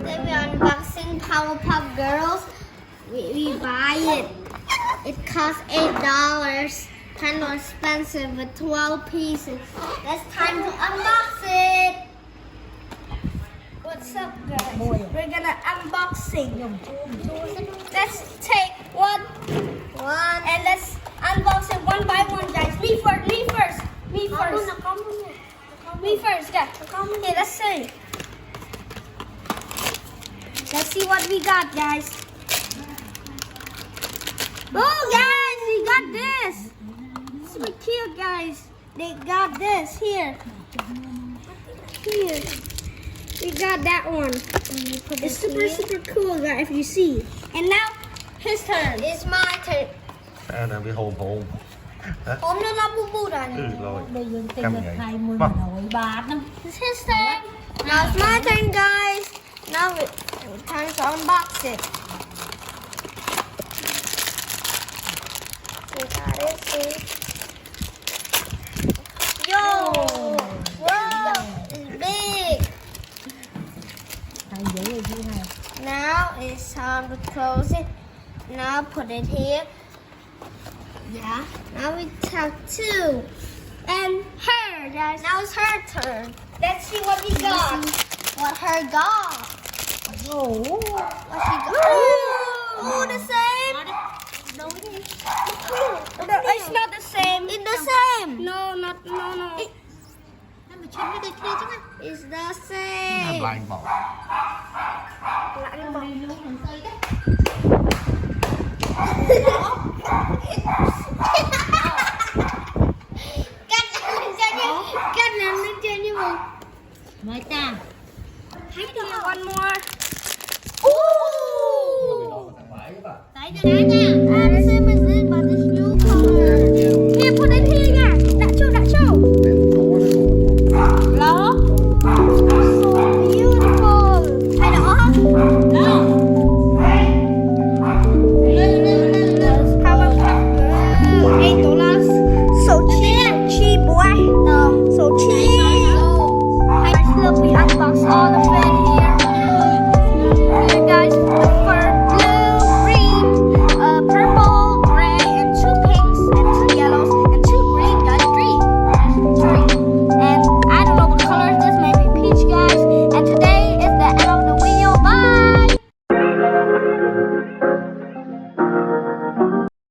Then we're unboxing Powerpuff Girls. We buy it. It costs $8. Kind of expensive with 12 pieces. It's time to unbox it. What's up, guys? We're gonna unboxing. Let's take one and let's unbox it one by one, guys. Me first. Me first, guys. Okay, let's see. Let's see what we got, guys. Oh, guys, we got this. Super cute, guys. They got this here. We got that one. It's super cool, guys, if you see. And now, his turn. It's my turn. Là bị hồn. Hôm nó bu bu rồi. Rồi. Bây giờ tiền Cầm được vậy. 20 Vâng. nổi bát lắm. It's his turn. Now it's my turn, guys. Now it's time to unbox it. We got it, see? Yo! Wow! It's big. Hay dữ rồi chứ này. Now it's time to close it. Now put it here. Yeah. Now we have two. And her, guys. Now it's her turn. Let's see what we got. What her got. Ồ. What she got. Oh, the same. No, it's not the same. It's the same. No. Nó mà chân nó đây kia chứ mà. It's the same. Lại bỏ. Lại bỏ. Cắt lên trên như vậy. Nói ta. Thấy được one more. Tại cho đá nha.